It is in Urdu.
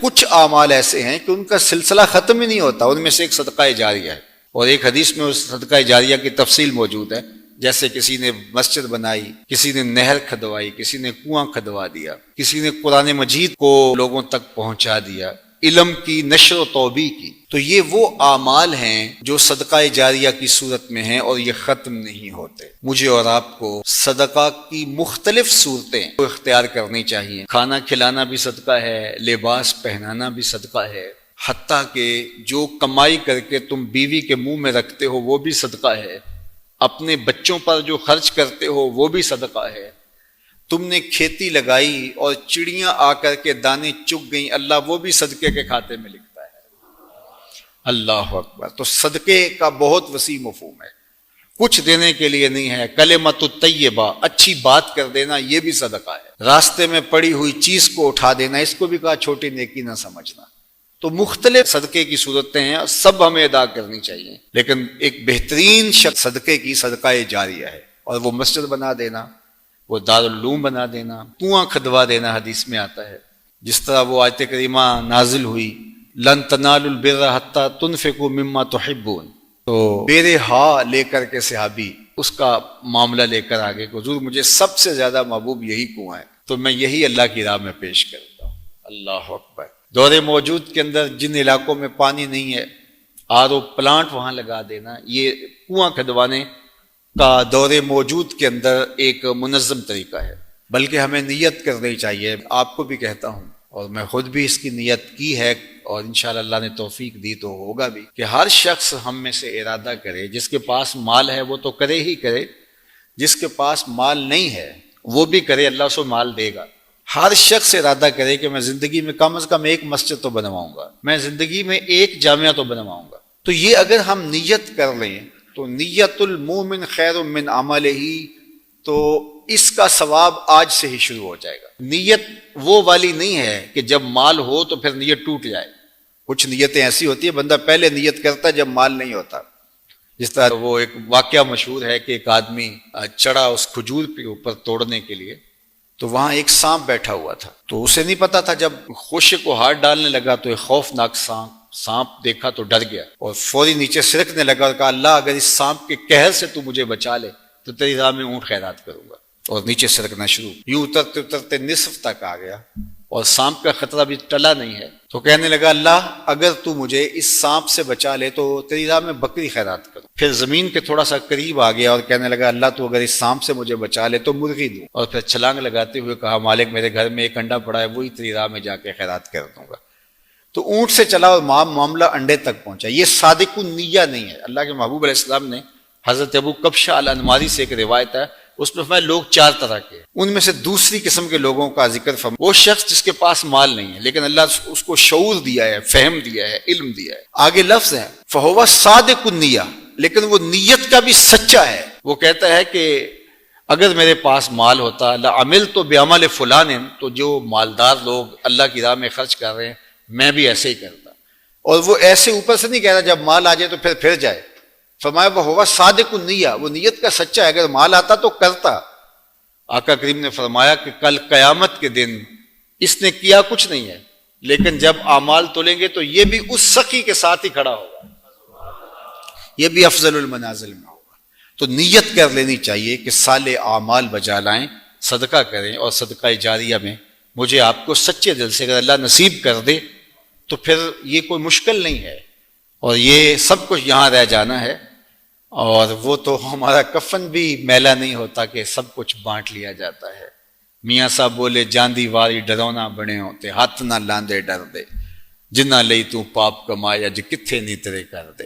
کچھ اعمال ایسے ہیں کہ ان کا سلسلہ ختم ہی نہیں ہوتا، ان میں سے ایک صدقہ جاریہ ہے، اور ایک حدیث میں اس صدقہ جاریہ کی تفصیل موجود ہے، جیسے کسی نے مسجد بنائی، کسی نے نہر کھدوائی، کسی نے کنواں کھدوا دیا، کسی نے قرآن مجید کو لوگوں تک پہنچا دیا، علم کی نشر و توبیع کی، تو یہ وہ اعمال ہیں جو صدقہ جاریہ کی صورت میں ہیں اور یہ ختم نہیں ہوتے۔ مجھے اور آپ کو صدقہ کی مختلف صورتیں اختیار کرنی چاہیے۔ کھانا کھلانا بھی صدقہ ہے، لباس پہنانا بھی صدقہ ہے، حتیٰ کہ جو کمائی کر کے تم بیوی کے منہ میں رکھتے ہو وہ بھی صدقہ ہے، اپنے بچوں پر جو خرچ کرتے ہو وہ بھی صدقہ ہے، تم نے کھیتی لگائی اور چڑیاں آ کر کے دانے چگ گئیں، اللہ وہ بھی صدقے کے کھاتے میں لکھتا ہے۔ اللہ اکبر۔ تو صدقے کا بہت وسیع مفہوم ہے، کچھ دینے کے لیے نہیں ہے۔ کلمۃ الطیبہ، اچھی بات کر دینا، یہ بھی صدقہ ہے۔ راستے میں پڑی ہوئی چیز کو اٹھا دینا، اس کو بھی کہا چھوٹی نیکی نہ سمجھنا۔ تو مختلف صدقے کی صورتیں ہیں، سب ہمیں ادا کرنی چاہیے، لیکن ایک بہترین صدقے کی صدقہ جاریہ ہے، اور وہ مسجد بنا دینا، وہ دارالعلوم بنا دینا، کنواں کھدوا دینا، حدیث میں آتا ہے۔ جس طرح وہ آیت کریمہ نازل ہوئی، لن تنالوا البر حتی تنفقوا مما تحبون، تو بیر ہا لے کر کے صحابی اس کا معاملہ لے کر آگے کہ حضور مجھے سب سے زیادہ محبوب یہی کنواں ہے، تو میں یہی اللہ کی راہ میں پیش کرتا ہوں۔ اللہ اکبر۔ دور موجود کے اندر جن علاقوں میں پانی نہیں ہے، آر او پلانٹ وہاں لگا دینا، یہ کنواں کھدوانے کا دور موجود کے اندر ایک منظم طریقہ ہے۔ بلکہ ہمیں نیت کرنی چاہیے، آپ کو بھی کہتا ہوں، اور میں خود بھی اس کی نیت کی ہے، اور انشاءاللہ اللہ نے توفیق دی تو ہوگا بھی، کہ ہر شخص ہم میں سے ارادہ کرے، جس کے پاس مال ہے وہ تو کرے ہی کرے، جس کے پاس مال نہیں ہے وہ بھی کرے، اللہ اسے مال دے گا۔ ہر شخص ارادہ کرے کہ میں زندگی میں کم از کم ایک مسجد تو بنواؤں گا، میں زندگی میں ایک جامعہ تو بنواؤں گا۔ تو یہ اگر ہم نیت کر لیں تو نیت المومن خیر من عملہ، تو اس کا ثواب آج سے ہی شروع ہو جائے گا۔ نیت وہ والی نہیں ہے کہ جب مال ہو تو پھر نیت ٹوٹ جائے۔ کچھ نیتیں ایسی ہوتی ہیں بندہ پہلے نیت کرتا ہے جب مال نہیں ہوتا۔ جس طرح وہ ایک واقعہ مشہور ہے کہ ایک آدمی چڑھا اس کھجور کے اوپر توڑنے کے لیے، تو وہاں ایک سانپ بیٹھا ہوا تھا، تو اسے نہیں پتا تھا، جب خوشے کو ہاتھ ڈالنے لگا تو ایک خوفناک سانپ دیکھا تو ڈر گیا، اور فوری نیچے سرکنے لگا اور کہا اللہ اگر اس سانپ کے قہر سے تو مجھے بچا لے تو تیری راہ میں اونٹ خیرات کروں گا، اور نیچے سرکنا شروع۔ یوں اترتے اترتے نصف تک آ گیا اور سانپ کا خطرہ بھی ٹلا نہیں ہے، تو کہنے لگا اللہ اگر تو مجھے اس سانپ سے بچا لے تو تیری راہ میں بکری خیرات کروں۔ پھر زمین کے تھوڑا سا قریب آ گیا اور کہنے لگا اللہ تو اگر اس سانپ سے مجھے بچا لے تو مرغی دوں، اور پھر چھلانگ لگاتے ہوئے کہا مالک میرے گھر میں ایک انڈا پڑا ہے، وہی تیری راہ میں جا کے خیرات کر دوں گا۔ تو اونٹ سے چلا اور معاملہ انڈے تک پہنچا۔ یہ صادق النیہ نہیں ہے۔ اللہ کے محبوب علیہ السلام نے حضرت ابو کبشہ الانماری سے ایک روایت ہے، اس میں فرمایا لوگ چار طرح کے، ان میں سے دوسری قسم کے لوگوں کا ذکر فرمایا، وہ شخص جس کے پاس مال نہیں ہے لیکن اللہ اس کو شعور دیا ہے، فہم دیا ہے، علم دیا ہے۔ آگے لفظ ہے فہو صادق النیہ، لیکن وہ نیت کا بھی سچا ہے۔ وہ کہتا ہے کہ اگر میرے پاس مال ہوتا لعملت بعمل فلان، تو جو مالدار لوگ اللہ کی راہ میں خرچ کر رہے ہیں میں بھی ایسے ہی کرتا، اور وہ ایسے اوپر سے نہیں کہہ رہا جب مال آ جائے تو پھر جائے۔ فرمایا وہ ہوا صادق النیہ، وہ نیت کا سچا ہے، اگر مال آتا تو کرتا۔ آقا کریم نے فرمایا کہ کل قیامت کے دن اس نے کیا کچھ نہیں ہے، لیکن جب اعمال تولیں گے تو یہ بھی اس سخی کے ساتھ ہی کھڑا ہوگا، یہ بھی افضل المنازل میں ہوگا۔ تو نیت کر لینی چاہیے کہ صالح اعمال بجا لائیں، صدقہ کریں، اور صدقہ جاریہ میں مجھے آپ کو سچے دل سے اگر اللہ نصیب کر دے تو پھر یہ کوئی مشکل نہیں ہے، اور یہ سب کچھ یہاں رہ جانا ہے، اور وہ تو ہمارا کفن بھی میلا نہیں ہوتا کہ سب کچھ بانٹ لیا جاتا ہے۔ میاں صاحب بولے جاندی واری ڈرونا بنے ہوتے، ہاتھ نہ لاندے ڈر دے، جنہ لئی تو پاپ کمایا جو کتھے نہیں تیرے کر دے۔